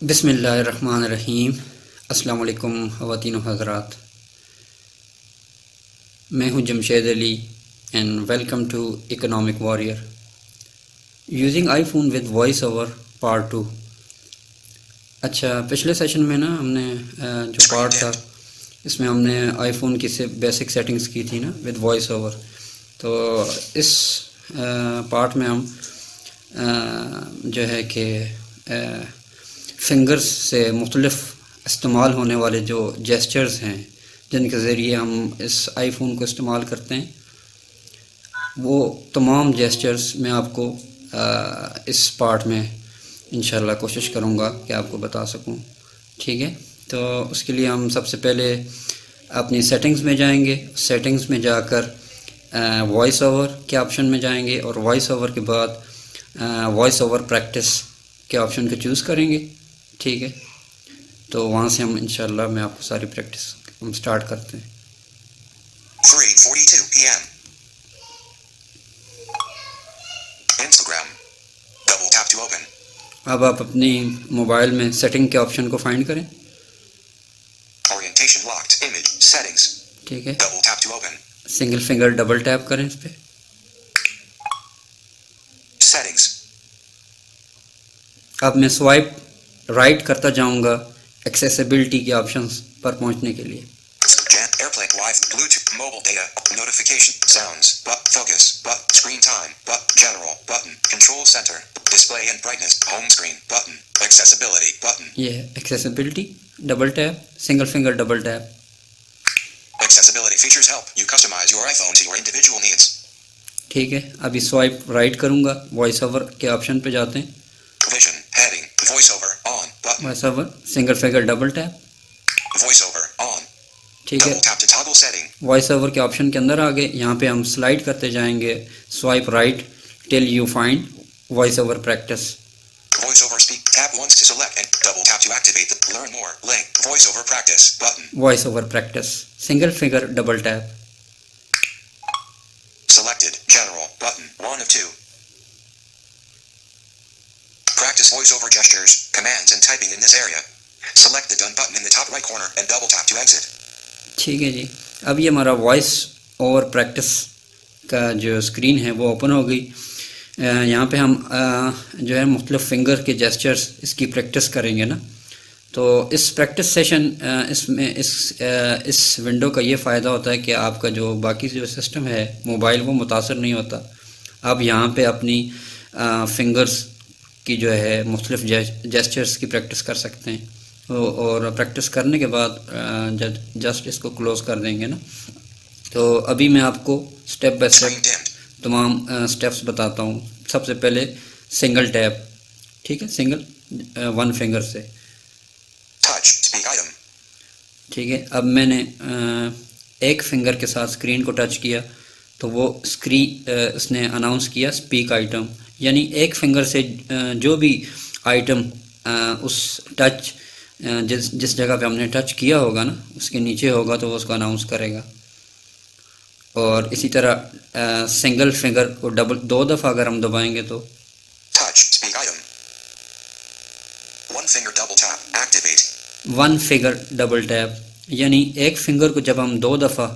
बिस्मिल्लाहिर्रहमानिर्रहीम। अस्सलाम वालेकुम ख़वातीन व हज़रात, मैं हूँ Jamshed Ali and welcome to economic warrior using iPhone with voice over part 2। अच्छा, पिछले सेशन में ना हमने जो पार्ट था इसमें हमने आईफोन की से बेसिक सेटिंग्स की थी ना विद वॉइस ओवर। तो इस पार्ट में हम जो है कि फिंगर्स से मुख्तलिफ़ इस्तेमाल होने वाले जो जेस्चर्स हैं जिनके ज़रिए हम इस आईफोन को इस्तेमाल करते हैं, वो तमाम जेस्चर्स मैं आपको इस पार्ट में इंशाल्लाह कोशिश करूँगा कि आपको बता सकूँ। ठीक है, तो उसके लिए हम सबसे पहले अपनी सेटिंग्स में जाएंगे। सेटिंग्स में जाकर वॉइस ओवर के ऑप्शन में जाएंगे और वॉइस ओवर के बाद वॉइस ओवर प्रैक्टिस के ऑप्शन को चूज़ करेंगे। ठीक है, तो वहाँ से हम इंशाल्लाह मैं आपको सारी प्रैक्टिस हम स्टार्ट करते हैं। 3:42 p.m. Instagram. Double tap to open. अब आप अपनी मोबाइल में सेटिंग के ऑप्शन को फाइंड करें। Orientation locked. Image settings. ठीक है, Double tap to open. Single finger double tap करें इस पर। Settings. अब मैं स्वाइप राइट करता जाऊंगा एक्सेसिबिलिटी के ऑप्शंस पर पहुंचने के लिए। Airplane live Bluetooth mobile data notification sounds but focus but screen time but general button control center display and brightness home screen button accessibility button ये accessibility double tap, single finger double tap. accessibility features help you customize your iPhone to your individual needs. ठीक है, अभी swipe right करूंगा, voice over के option पे जाते हैं। Vision heading voiceover on button voice over single finger double tap. voiceover on ठीक है, double tap to toggle setting voice over के ऑप्शन के अंदर आ गए। यहाँ पे हम स्लाइड करते जाएंगे swipe right till you find voice over practice. voiceover speak tap once to select and double tap to activate the learn more link voiceover practice button voice over practice single finger double tap. selected general button 1 of 2 practice voiceover gestures commands and typing in this area select the done button in the top right corner and double tap to exit. ठीक है जी, अब ये हमारा voice over practice का जो screen है वो open हो गई। यहाँ पे हम जो है मुख्तलिफ़ फिंगर के जेस्चर्स इसकी प्रैक्टिस करेंगे ना। तो इस प्रैक्टिस सेशन इसमें इस विंडो का ये फ़ायदा होता है कि आपका जो बाकी जो सिस्टम है मोबाइल वो मुतासर नहीं होता। आप यहाँ पे अपनी फिंगर्स की जो है मुख्तलिफ़ जेस्चर्स की प्रैक्टिस कर सकते हैं और प्रैक्टिस करने के बाद जस्ट इसको क्लोज़ कर देंगे ना। तो अभी मैं आपको स्टेप बाय स्टेप तमाम स्टेप्स बताता हूँ। सबसे पहले सिंगल टैप, ठीक है, सिंगल वन फिंगर से। touch speak item ठीक है, अब मैंने एक फिंगर के साथ स्क्रीन को टच किया तो वो उसने अनाउंस किया स्पीक आइटम, यानी एक फिंगर से जो भी आइटम उस टच जिस जगह पे हमने टच किया होगा ना उसके नीचे होगा तो वो उसको अनाउंस करेगा। और इसी तरह सिंगल फिंगर को दो दफ़ा अगर हम दबाएंगे तो touch speak item one finger double tap activate one finger double tap, यानी एक फिंगर को जब हम दो दफ़ा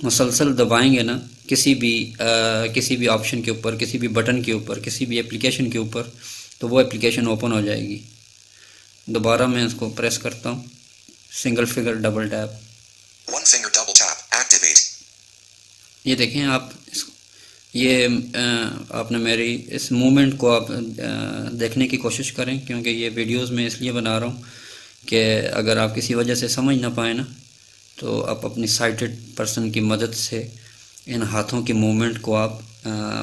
मुसलसल दबाएंगे ना किसी भी ऑप्शन के ऊपर, किसी भी बटन के ऊपर, किसी भी एप्लीकेशन के ऊपर, तो वो एप्लीकेशन ओपन हो जाएगी। दोबारा मैं इसको प्रेस करता हूँ, single finger double tap. one finger double tap activate ये देखें आप ये आपने मेरी इस मूवमेंट को आप देखने की कोशिश करें, क्योंकि ये वीडियोस में इसलिए बना रहा हूँ कि अगर आप किसी वजह से समझ ना पाए ना तो आप अपनी साइटेड पर्सन की मदद से इन हाथों की मूवमेंट को आप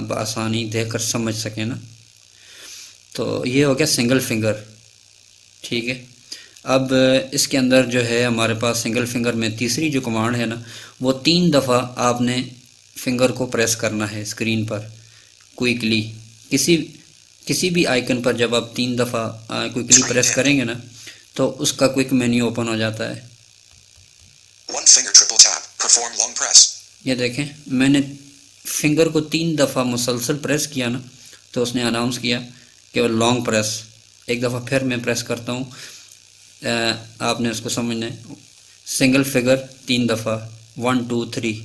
बआसानी देखकर समझ सकें ना। तो ये हो गया सिंगल फिंगर। ठीक है, अब इसके अंदर जो है हमारे पास सिंगल फिंगर में तीसरी जो कमांड है ना वो 3 दफ़ा आपने फिंगर को प्रेस करना है स्क्रीन पर क्विकली। किसी भी आइकन पर जब आप 3 दफ़ा क्विकली प्रेस करेंगे ना तो उसका क्विक मेन्यू ओपन हो जाता है। one finger triple tap perform long press ये देखें मैंने फिंगर को 3 दफ़ा मुसलसल प्रेस किया ना तो उसने अनाउंस किया कि वो लॉन्ग प्रेस एक दफ़ा फिर मैं प्रेस करता हूँ, आपने उसको समझना है। सिंगल फिगर 3 दफ़ा, 1 2 3।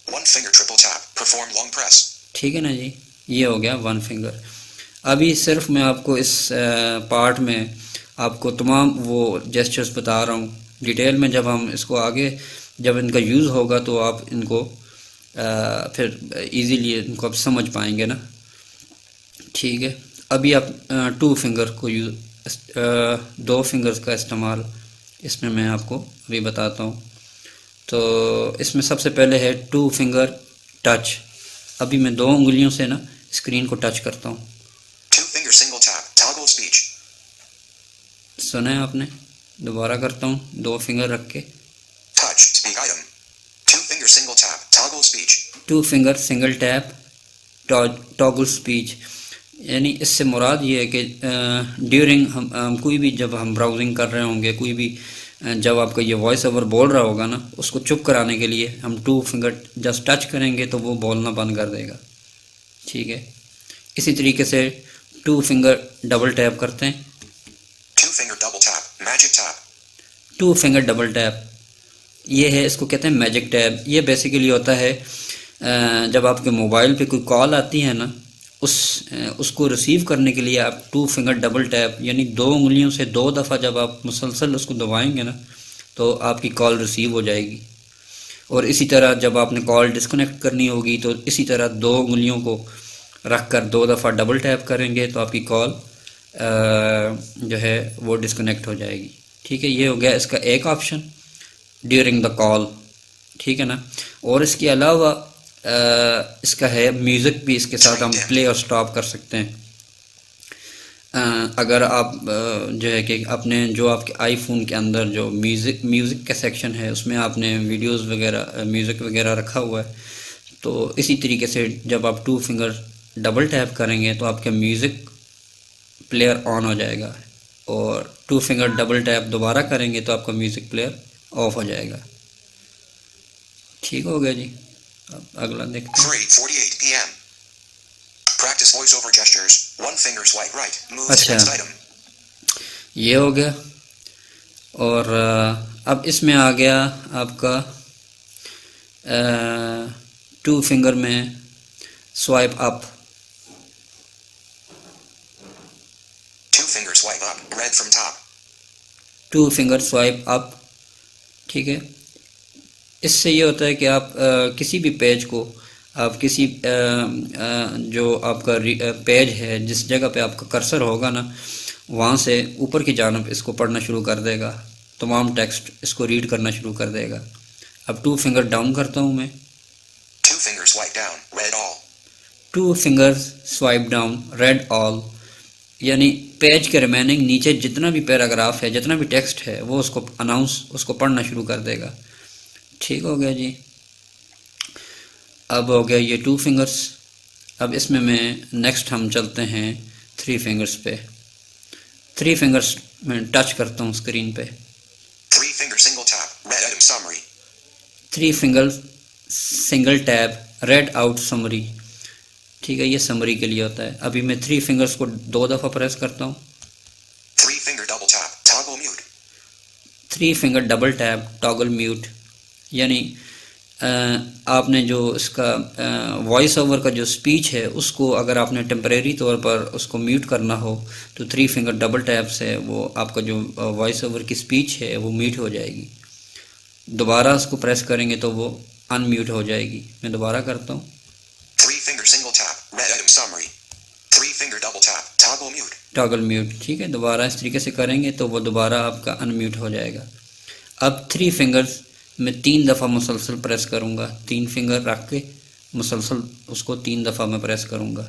One finger triple tap. Perform long press. ठीक है ना जी, ये हो गया 1 फिंगर। अभी सिर्फ मैं आपको इस पार्ट में आपको तमाम वो जेस्चर्स बता रहा हूँ डिटेल में। जब हम इसको आगे जब इनका यूज़ होगा तो आप इनको फिर इजीली इनको आप समझ पाएंगे ना। ठीक है, अभी आप 2 फिंगर को यूज़ 2 फिंगर्स का इस्तेमाल इसमें मैं आपको अभी बताता हूँ। तो इसमें सबसे पहले है 2 फिंगर टच। अभी मैं 2 उंगलियों से ना स्क्रीन को टच करता हूँ। 2 finger single tap. Toggle speech. सुना है आपने? दोबारा करता हूँ 2 फिंगर रख के। Touch. Speak item. 2 finger single tap. Toggle speech. 2 finger single tap toggle speech. यानी इससे मुराद ये है कि ड्यूरिंग हम कोई भी जब हम ब्राउजिंग कर रहे होंगे, कोई भी जब आपका ये वॉइस ओवर बोल रहा होगा ना, उसको चुप कराने के लिए हम 2 फिंगर जस्ट टच करेंगे तो वो बोलना बंद कर देगा। ठीक है, इसी तरीके से 2 फिंगर डबल टैप करते हैं। 2 finger double tap. Magic tap. 2 finger double tap ये है, इसको कहते हैं मैजिक टैप। ये बेसिकली होता है जब आपके मोबाइल पे कोई कॉल आती है ना, उसको रिसीव करने के लिए आप 2 फिंगर डबल टैप यानी 2 उंगलियों से 2 दफ़ा जब आप मुसलसल उसको दबाएंगे ना तो आपकी कॉल रिसीव हो जाएगी। और इसी तरह जब आपने कॉल डिस्कनेक्ट करनी होगी तो इसी तरह 2 उंगलियों को रख कर 2 दफ़ा डबल टैप करेंगे तो आपकी कॉल जो है वो डिस्कनेक्ट हो जाएगी। ठीक है, ये हो गया इसका एक ऑप्शन ड्यूरिंग द कॉल। ठीक है ना, और इसके अलावा इसका है म्यूज़िक भी, इसके साथ हम प्ले और स्टॉप कर सकते हैं। अगर आप जो है कि अपने जो आपके आईफोन के अंदर जो म्यूज़िक का सेक्शन है उसमें आपने वीडियोस वगैरह म्यूज़िक वगैरह रखा हुआ है, तो इसी तरीके से जब आप 2 फिंगर डबल टैप करेंगे तो आपका म्यूज़िक प्लेयर ऑन हो जाएगा, और 2 फिंगर डबल टैप दोबारा करेंगे तो आपका म्यूज़िक प्लेयर ऑफ हो जाएगा। ठीक हो गया जी, अब अगला देखते हैं। 3:48 p.m. Practice voiceover gestures. 1 finger swipe right. Move to अच्छा, next item. ये हो गया। और अब इसमें आ गया आपका 2 फिंगर में swipe up. 2 finger swipe up. Red from top. 2 finger swipe up. ठीक है, इससे ये होता है कि आप किसी भी पेज को आप किसी जो आपका पेज है जिस जगह पे आपका कर्सर होगा ना वहाँ से ऊपर की जानब इसको पढ़ना शुरू कर देगा, तमाम टेक्स्ट इसको रीड करना शुरू कर देगा। अब 2 फिंगर डाउन करता हूँ मैं। 2 finger swipe down. Read all. 2 fingers swipe down read all, यानी पेज के रिमेनिंग नीचे जितना भी पैराग्राफ है, जितना भी टेक्स्ट है वो उसको पढ़ना शुरू कर देगा। ठीक हो गया जी, अब हो गया ये 2 फिंगर्स। अब इसमें मैं नेक्स्ट हम चलते हैं 3 फिंगर्स पे। 3 फिंगर्स में टच करता हूँ स्क्रीन पे। 3 finger single tap. Read item summary. 3 finger single tap red out summary. ठीक है, ये समरी के लिए होता है। अभी मैं 3 फिंगर्स को 2 दफ़ा प्रेस करता हूँ। 3 finger double tap. Toggle mute. 3 finger double tap toggle mute, यानी आपने जो इसका वॉइस ओवर का जो स्पीच है उसको अगर आपने टेम्परेरी तौर पर उसको म्यूट करना हो तो 3 फिंगर डबल टैप से वो आपका जो वॉइस ओवर की स्पीच है वो म्यूट हो जाएगी। दोबारा उसको प्रेस करेंगे तो वो अनम्यूट हो जाएगी। मैं दोबारा करता हूँ। 3 finger single tap. Read item summary. 3 finger double tap. Toggle mute. Toggle mute. ठीक है, दोबारा इस तरीके से करेंगे तो वो दोबारा आपका अनम्यूट हो जाएगा। अब 3 फिंगर्स मैं 3 दफ़ा मुसलसल प्रेस करूँगा। 3 फिंगर रख के मुसलसल उसको 3 दफ़ा मैं प्रेस करूँगा।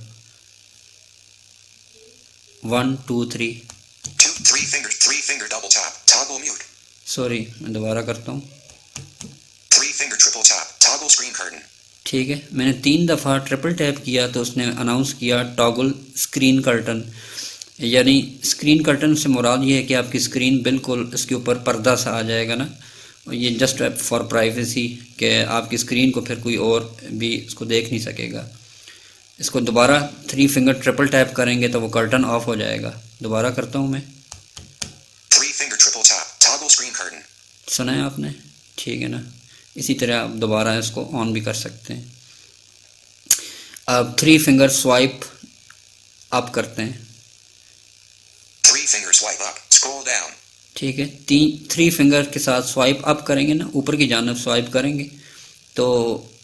1 2 3। 3 finger double tap. Toggle mute. Sorry, मैं दोबारा करता हूँ। 3 finger triple tap. Toggle screen curtain. ठीक है, मैंने 3 दफ़ा ट्रिपल टैप किया तो उसने अनाउंस किया टॉगल स्क्रीन कर्टन, यानी स्क्रीन कर्टन से मुराद ये है कि आपकी स्क्रीन बिल्कुल इसके ऊपर पर्दा सा आ जाएगा ना। ये जस्ट फॉर प्राइवेसी, कि आपकी स्क्रीन को फिर कोई और भी इसको देख नहीं सकेगा। इसको दोबारा 3 फिंगर ट्रिपल टैप करेंगे तो वो कर्टन ऑफ हो जाएगा। दोबारा करता हूँ मैं। 3 finger triple tap. Toggle screen curtain. सुना है आपने? ठीक है ना। इसी तरह आप दोबारा इसको ऑन भी कर सकते हैं। अब 3 फिंगर स्वाइप अप करते हैं। 3 finger swipe up. Scroll down. ठीक है, 3 फिंगर के साथ स्वाइप अप करेंगे ना, ऊपर की जानिब स्वाइप करेंगे तो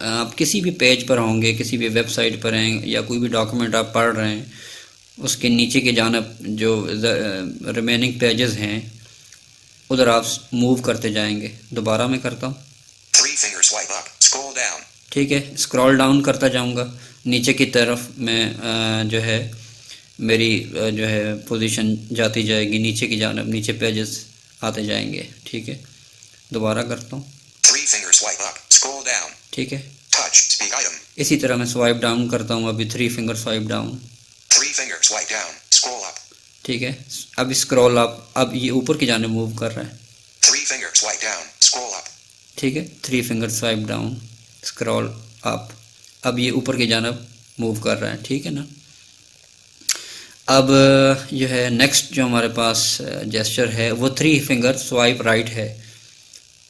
आप किसी भी पेज पर होंगे, किसी भी वेबसाइट पर हैं या कोई भी डॉक्यूमेंट आप पढ़ रहे हैं, उसके नीचे की जानिब जो रिमेनिंग पेजेस हैं उधर आप मूव करते जाएंगे। दोबारा मैं करता हूँ। 3 finger swipe up. Scroll down. ठीक है, स्क्रॉल डाउन करता जाऊंगा नीचे की तरफ। मैं जो है मेरी जो है पोजीशन जाती जाएगी नीचे की जानिब, नीचे पेजेस आते जाएंगे। ठीक है, दोबारा करता हूँ। 3 finger swipe up. Scroll down. ठीक है, Touch. Speak item. इसी तरह मैं स्वाइप डाउन करता हूँ। अभी 3 finger swipe down. 3 finger swipe down. Scroll up. ठीक है, अब स्क्रॉल अप, अब ये ऊपर की जानिब मूव कर रहा है। 3 finger swipe down. Scroll up. ठीक है, 3 finger swipe down, scroll up, अब ये ऊपर की जानिब मूव कर रहा है। ठीक है ना। अब जो है नेक्स्ट जो हमारे पास जेस्चर है वो 3 फिंगर स्वाइप राइट है।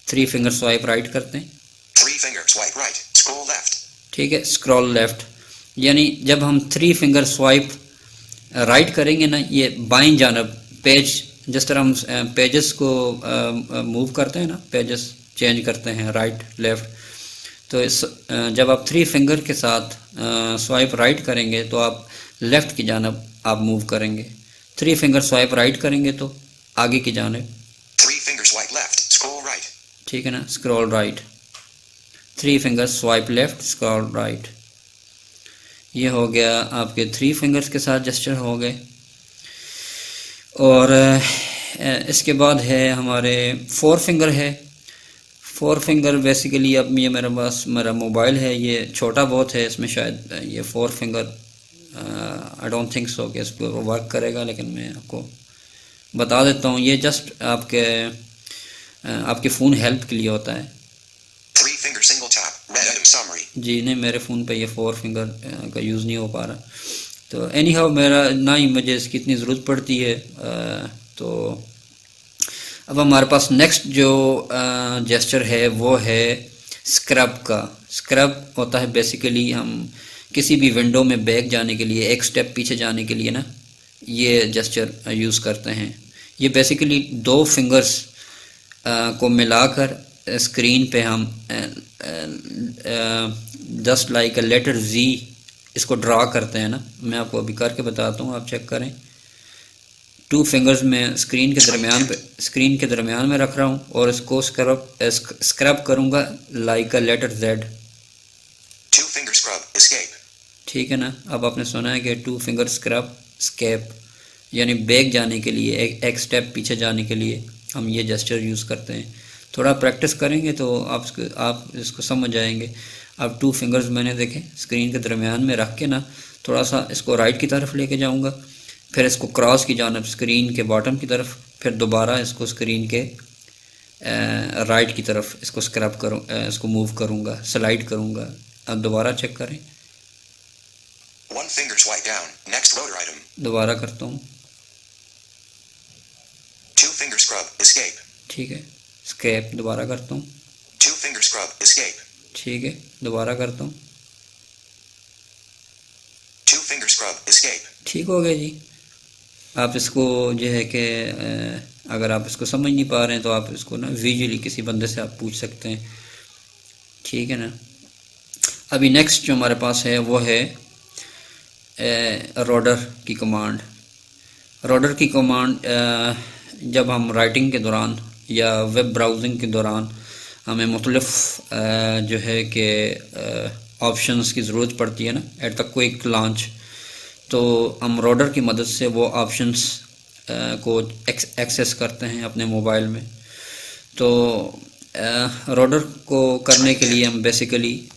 3 फिंगर स्वाइप राइट करते हैं। 3 finger swipe right. Scroll left. ठीक है, स्क्रॉल लेफ्ट, यानी जब हम 3 फिंगर स्वाइप राइट करेंगे ना, ये बाईं जानिब पेज, जिस तरह हम पेजेस को मूव करते हैं ना, पेजेस चेंज करते हैं राइट लेफ्ट, तो जब आप 3 फिंगर के साथ स्वाइप राइट करेंगे तो आप लेफ़्ट की जानिब आप मूव करेंगे। 3 फिंगर स्वाइप राइट करेंगे तो आगे की जानिब। 3 finger swipe left. Scroll right. ठीक है ना, scroll right. 3 finger swipe left, scroll right. ये हो गया आपके 3 फिंगर्स के साथ जेस्चर हो गए। और इसके बाद है हमारे 4 फिंगर है। 4 फिंगर बेसिकली, अब ये मेरे पास मेरा मोबाइल है, ये छोटा बहुत है, इसमें शायद ये 4 finger I don't think so कि इस पर वर्क करेगा, लेकिन मैं आपको बता देता हूँ। ये जस्ट आपके फ़ोन हेल्प के लिए होता है। 3 finger single tap. Red item summary. जी नहीं, मेरे फ़ोन पे ये 4 फिंगर का यूज़ नहीं हो पा रहा, तो एनी हाउ मेरा ना ही मुझे इसकी इतनी ज़रूरत पड़ती है। तो अब हमारे पास नेक्स्ट जो जेस्चर है वो है स्क्रब का। स्क्रब होता है बेसिकली, हम किसी भी विंडो में बैक जाने के लिए, एक स्टेप पीछे जाने के लिए ना, ये जेस्चर यूज़ करते हैं। ये बेसिकली 2 फिंगर्स को मिलाकर स्क्रीन पे हम जस्ट लाइक अ लेटर जी इसको ड्रा करते हैं ना। मैं आपको अभी करके बताता हूँ, आप चेक करें। 2 फिंगर्स में स्क्रीन के दरमियान में रख रहा हूँ और इसको स्क्रब करूँगा like a letter Z. 2 finger scrub. Escape. ठीक है ना। अब आपने सुना है कि 2 फिंगर स्क्रब स्केप, यानी बैक जाने के लिए, एक स्टेप पीछे जाने के लिए हम ये जेस्चर यूज़ करते हैं। थोड़ा प्रैक्टिस करेंगे तो आप इसको समझ जाएंगे। अब 2 फिंगर्स मैंने देखे स्क्रीन के दरमियान में रख के ना, थोड़ा सा इसको राइट की तरफ लेके जाऊंगा, फिर इसको क्रॉस की जानिब स्क्रीन के बॉटम की तरफ, फिर दोबारा इसको स्क्रीन के राइट की तरफ इसको स्क्रब करूँ, इसको मूव करूँगा, स्लाइड करूँगा। अब दोबारा चेक करें। 1 finger swipe down. Next loader item. दोबारा करता हूँ। 2 finger scrub. Escape. ठीक है, स्केप। दोबारा करता हूँ। 2 finger scrub. Escape. ठीक है, दोबारा करता हूँ। 2 finger scrub. Escape. ठीक हो गया जी। आप इसको जो है कि अगर आप इसको समझ नहीं पा रहे हैं तो आप इसको ना विजुअली किसी बंदे से आप पूछ सकते हैं। ठीक है ना। अभी नेक्स्ट जो हमारे पास है वो है रोडर की कमांड। रोडर की कमांड जब हम राइटिंग के दौरान या वेब ब्राउजिंग के दौरान हमें मुख्तलिफ जो है कि ऑप्शंस की ज़रूरत पड़ती है ना, एट द क्विक लॉन्च, तो हम रोडर की मदद से वो ऑप्शंस को एक्सेस करते हैं अपने मोबाइल में। तो रोडर को करने के लिए हम बेसिकली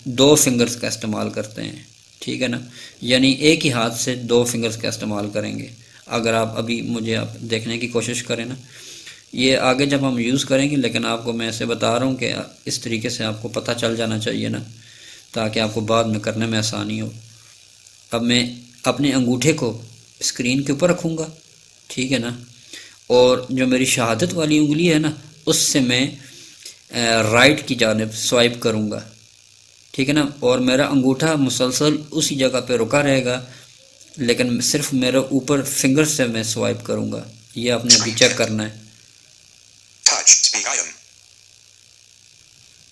2 फिंगर्स का इस्तेमाल करते हैं। ठीक है ना, यानी एक ही हाथ से 2 फिंगर्स का इस्तेमाल करेंगे। अगर आप अभी मुझे आप देखने की कोशिश करें ना, ये आगे जब हम यूज़ करेंगे, लेकिन आपको मैं ऐसे बता रहा हूँ कि इस तरीके से आपको पता चल जाना चाहिए ना। ताकि आपको बाद में करने में आसानी हो। अब मैं अपने अंगूठे को स्क्रीन के ऊपर रखूँगा, ठीक है ना, और जो मेरी शहादत वाली उंगली है ना, उससे मैं राइट की जानिब स्वाइप करूँगा, ठीक है ना, और मेरा अंगूठा मुसलसल उसी जगह पे रुका रहेगा, लेकिन सिर्फ मेरे ऊपर फिंगर से मैं स्वाइप करूँगा। ये आपने अभी चेक करना है। Touch, speak item.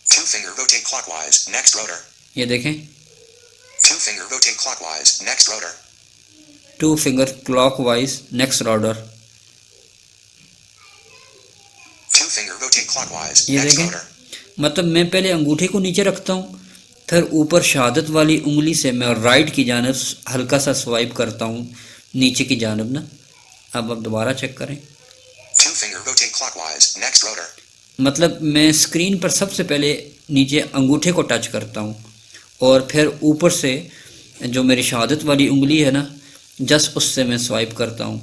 2 finger rotate clockwise, next rotor. ये देखें, 2 finger rotate clockwise, next rotor. 2 finger clockwise next order. 2 finger rotate clockwise, ये next देखें, rotor. मतलब मैं पहले अंगूठे को नीचे रखता हूँ, फिर ऊपर शहादत वाली उंगली से मैं राइट की जानिब हल्का सा स्वाइप करता हूँ नीचे की जानिब ना। अब आप दोबारा चेक करें। 2 finger rotate clockwise, next rotor. मतलब मैं स्क्रीन पर सबसे पहले नीचे अंगूठे को टच करता हूँ और फिर ऊपर से जो मेरी शहादत वाली उंगली है ना, जस्ट उससे मैं स्वाइप करता हूँ।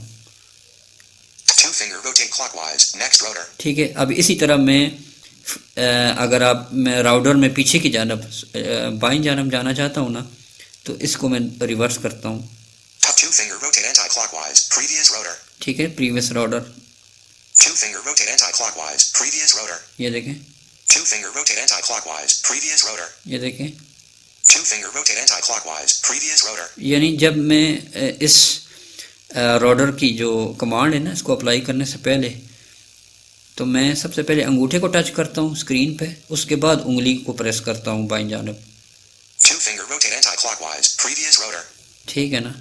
2 finger rotate clockwise, next rotor. ठीक है। अब इसी तरह मैं अगर मैं राउटर में पीछे की जानब बाईं जानब जाना चाहता हूँ ना, तो इसको मैं रिवर्स करता हूँ। 2 finger rotate anti-clockwise, previous rotor. ठीक है, previous router. 2 finger rotate anti-clockwise, previous rotor. ये देखें, 2 finger rotate anti-clockwise, previous rotor. ये देखें, 2 finger rotate anti-clockwise, previous rotor. यानी जब मैं इस राउटर की जो कमांड है ना, इसको अप्लाई करने से पहले तो मैं सबसे पहले अंगूठे को टच करता हूँ स्क्रीन पे, उसके बाद उंगली को प्रेस करता हूँ बाईं जानब। 2 finger rotate anti-clockwise, previous rotor. ठीक है ना।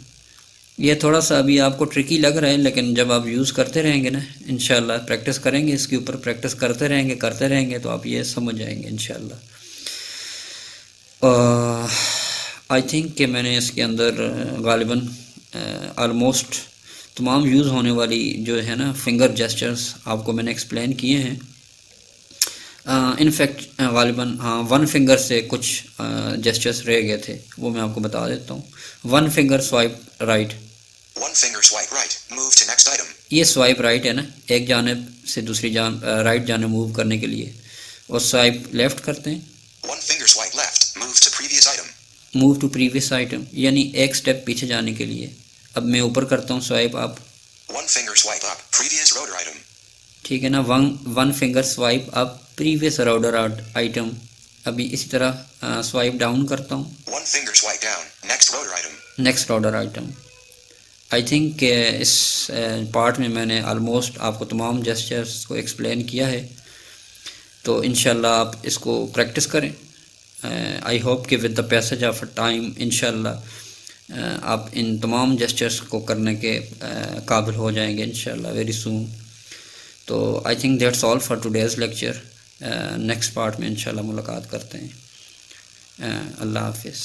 ये थोड़ा सा अभी आपको ट्रिकी लग रहा है, लेकिन जब आप यूज़ करते रहेंगे ना, इंशाल्लाह प्रैक्टिस करेंगे, इसके ऊपर प्रैक्टिस करते रहेंगे तो आप ये समझ जाएंगे इंशाल्लाह। आई थिंक कि मैंने इसके अंदर गालिबन ऑलमोस्ट तमाम यूज़ होने वाली जो है ना फिंगर जेस्चर्स आपको मैंने एक्सप्लेन किए हैं। इनफैक्ट गालिबन हाँ 1 फिंगर से कुछ जेस्चर्स रह गए थे, वो मैं आपको बता देता हूँ। 1 finger swipe right, 1 finger swipe right, move to next item. ये स्वाइप राइट है ना, एक जानब से दूसरी राइट जानब मूव करने के लिए। और स्वाइप लेफ़्ट करते हैं, 1 finger swipe left, move to previous item. Move to previous item, यानी एक स्टेप पीछे जाने के लिए। अब मैं ऊपर करता हूँ swipe up, 1 finger swipe up, previous rotor item. ठीक है ना। 1 finger swipe up previous router item. अभी इसी तरह स्वाइप डाउन करता हूँ, 1 finger swipe down, next rotor item. Next router item. I think इस पार्ट में मैंने ऑलमोस्ट आपको तमाम जेस्चर्स को एक्सप्लेन किया है, तो इंशाल्लाह आप इसको प्रैक्टिस करें। आई होप कि with the passage of time इंशाल्लाह आप इन तमाम जेस्चर्स को करने के काबिल हो जाएंगे इंशाल्लाह वेरी सून। तो I think that's all for today's lecture. Next part में इंशाल्लाह मुलाकात करते हैं। अल्लाह हाफिज़।